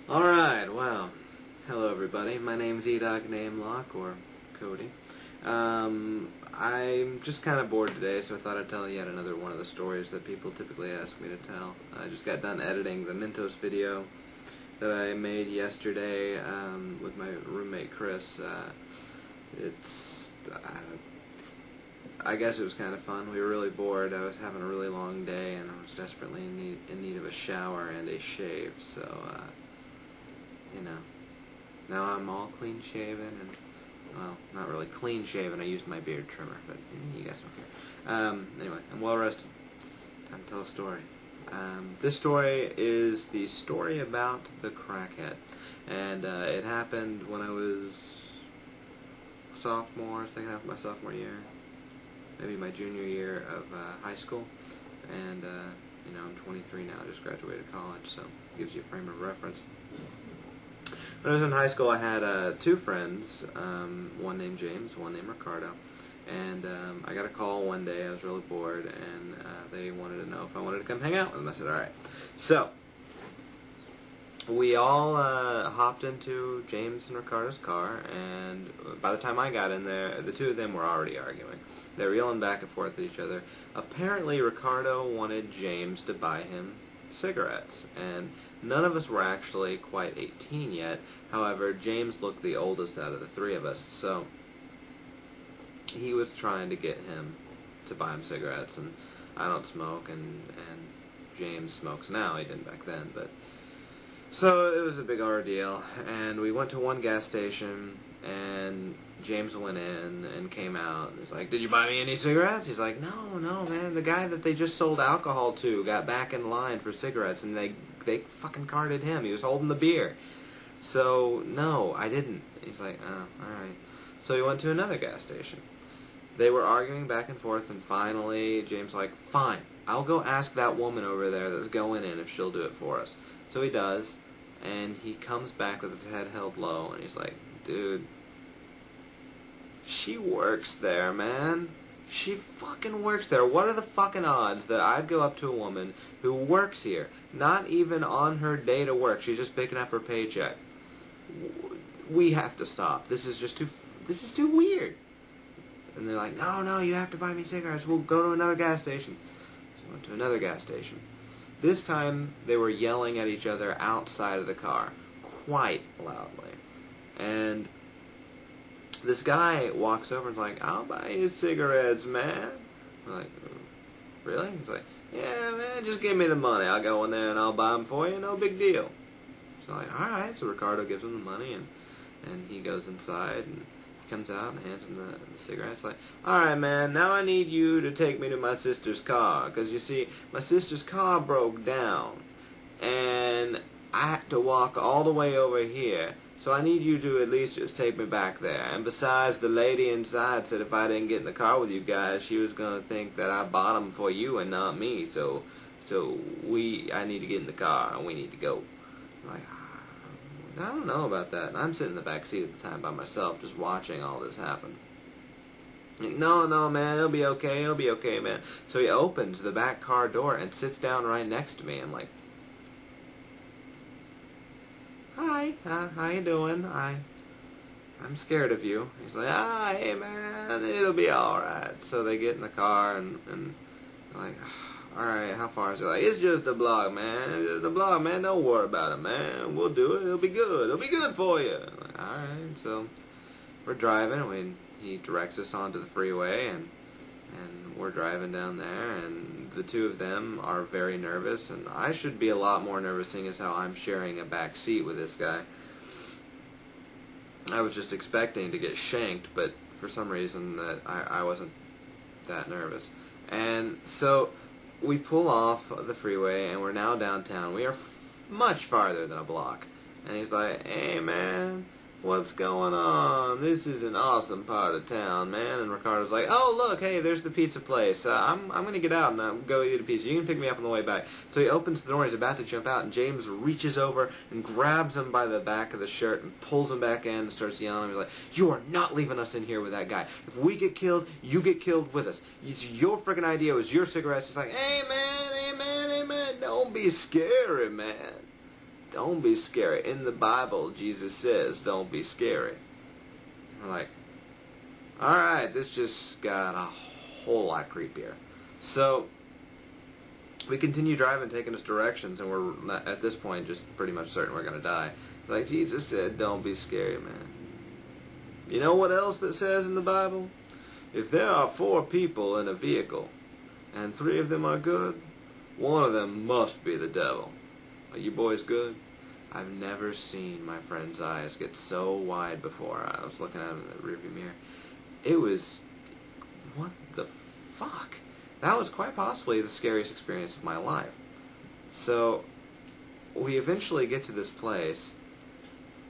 Alright, well, hello everybody. My name's Namelock, or Cody. I'm just kind of bored today, so I thought I'd tell yet another one of the stories that people typically ask me to tell. I just got done editing the Mentos video that I made yesterday with my roommate Chris. I guess it was kind of fun. We were really bored. I was having a really long day, and I was desperately in need of a shower and a shave, so you know, now I'm all clean shaven, and, well, not really clean shaven, I used my beard trimmer, but you guys don't care. Anyway, I'm well rested. Time to tell a story. This story is the story about the Crackhead, and it happened when I was second half of my sophomore year, maybe my junior year of high school, and, you know, I'm 23 now, I just graduated college, so it gives you a frame of reference. When I was in high school, I had two friends, one named James, one named Ricardo, and I got a call one day. I was really bored, and they wanted to know if I wanted to come hang out with them. I said, alright. So, we all hopped into James and Ricardo's car, and by the time I got in there, the two of them were already arguing. They were yelling back and forth at each other. Apparently, Ricardo wanted James to buy him cigarettes, and none of us were actually quite 18 yet. However, James looked the oldest out of the three of us, so he was trying to get him to buy him cigarettes, and I don't smoke, and James smokes now. He didn't back then, but so it was a big ordeal, and we went to one gas station, and James went in and came out, and he's like, "Did you buy me any cigarettes?" He's like, No, man, the guy that they just sold alcohol to got back in line for cigarettes, and they fucking carded him. He was holding the beer. So, no, I didn't. He's like, oh, alright. So he went to another gas station. They were arguing back and forth, and finally, James was like, fine, I'll go ask that woman over there that's going in if she'll do it for us. So he does, and he comes back with his head held low, and he's like, dude, she works there, man. She fucking works there. What are the fucking odds that I'd go up to a woman who works here, not even on her day to work, she's just picking up her paycheck? We have to stop. This is too weird. And they're like, no, you have to buy me cigarettes. We'll go to another gas station. So we went to another gas station. This time, they were yelling at each other outside of the car, quite loudly. And this guy walks over and is like, I'll buy you cigarettes, man. We're like, really? He's like, yeah, man, just give me the money. I'll go in there and I'll buy them for you, no big deal. So I'm like, alright. So Ricardo gives him the money, and he goes inside, and he comes out and hands him the cigarettes. Like, alright, man, now I need you to take me to my sister's car, because you see, my sister's car broke down, and I had to walk all the way over here. So I need you to at least just take me back there. And besides, the lady inside said if I didn't get in the car with you guys, she was going to think that I bought them for you and not me. So I need to get in the car, and we need to go. I'm like, I don't know about that. And I'm sitting in the back seat at the time by myself, just watching all this happen. Like, no, man, it'll be okay, man. So he opens the back car door and sits down right next to me. I'm like, hi, how you doing? I'm scared of you. He's like, hey man, it'll be alright. So they get in the car, and they're like, alright, how far is it? Like, it's just a block, man. It's just a block, man. Don't worry about it, man. We'll do it. It'll be good. It'll be good for you. I'm like, alright. So we're driving, and he directs us onto the freeway, and we're driving down there, and the two of them are very nervous, and I should be a lot more nervous, seeing as how I'm sharing a back seat with this guy. I was just expecting to get shanked, but for some reason that I wasn't that nervous. And so we pull off the freeway, and we're now downtown. We are much farther than a block. And he's like, hey man, what's going on? This is an awesome part of town, man. And Ricardo's like, oh, look, hey, there's the pizza place. I'm going to get out and go eat a pizza. You can pick me up on the way back. So he opens the door, he's about to jump out, and James reaches over and grabs him by the back of the shirt and pulls him back in and starts yelling. He's like, you are not leaving us in here with that guy. If we get killed, you get killed with us. It's your freaking idea. It was your cigarettes. He's like, hey, man, don't be scary, man. don't be scary. In the Bible, Jesus says, don't be scary. We're like, alright, this just got a whole lot creepier. So, we continue driving, taking us directions, and we're, at this point, just pretty much certain we're going to die. Like Jesus said, don't be scary, man. You know what else that says in the Bible? If there are 4 people in a vehicle, and 3 of them are good, one of them must be the devil. Are you boys good? I've never seen my friend's eyes get so wide before. I was looking at him in the rearview mirror. It was... what the fuck? That was quite possibly the scariest experience of my life. So, we eventually get to this place,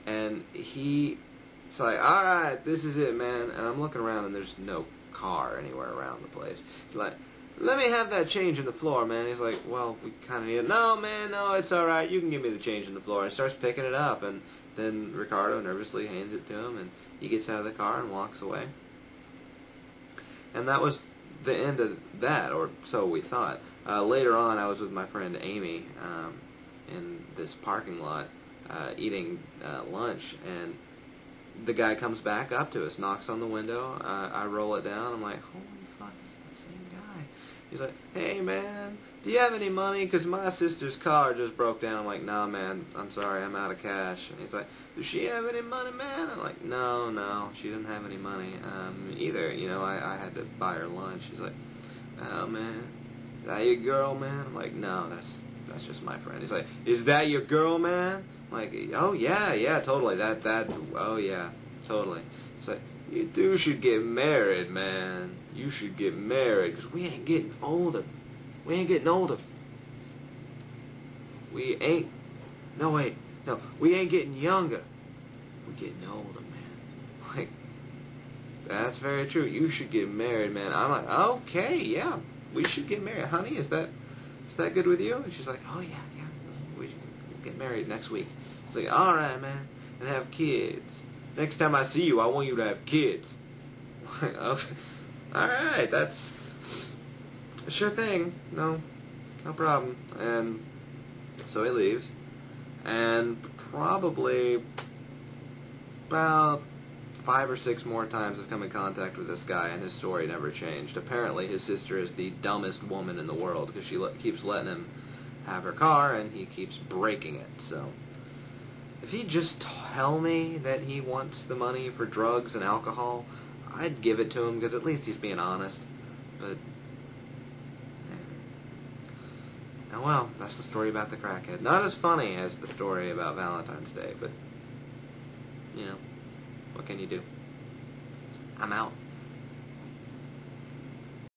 and it's like, alright, this is it, man. And I'm looking around, and there's no car anywhere around the place. He's like, let me have that change in the floor, man. He's like, well, we kind of need it. No, man, no, it's alright. You can give me the change in the floor. And he starts picking it up, and then Ricardo nervously hands it to him, and he gets out of the car and walks away. And that was the end of that, or so we thought. Later on, I was with my friend Amy in this parking lot eating lunch, and the guy comes back up to us, knocks on the window. I roll it down. I'm like, holy fuck, it's the same guy. He's like, hey, man, do you have any money? Because my sister's car just broke down. I'm like, nah, man, I'm sorry, I'm out of cash. And he's like, does she have any money, man? I'm like, no, she didn't have any money either. You know, I had to buy her lunch. He's like, oh, man, is that your girl, man? I'm like, no, that's just my friend. He's like, is that your girl, man? I'm like, oh, yeah, totally. Oh, yeah, totally. He's like, you two should get married, man. You should get married, because we ain't getting older. We ain't getting older. We ain't getting younger. We're getting older, man. Like, that's very true. You should get married, man. I'm like, okay, yeah, we should get married. Honey, is that good with you? And she's like, oh, yeah, we'll get married next week. It's like, all right, man, and have kids. Next time I see you, I want you to have kids. Like, okay. All right, that's a sure thing. No problem. And so he leaves, and probably about 5 or 6 more times I've come in contact with this guy, and his story never changed. Apparently, his sister is the dumbest woman in the world, because she keeps letting him have her car, and he keeps breaking it. So, if he'd just tell me that he wants the money for drugs and alcohol, I'd give it to him, because at least he's being honest. But, oh well, that's the story about the crackhead. Not as funny as the story about Valentine's Day, but, you know, what can you do? I'm out.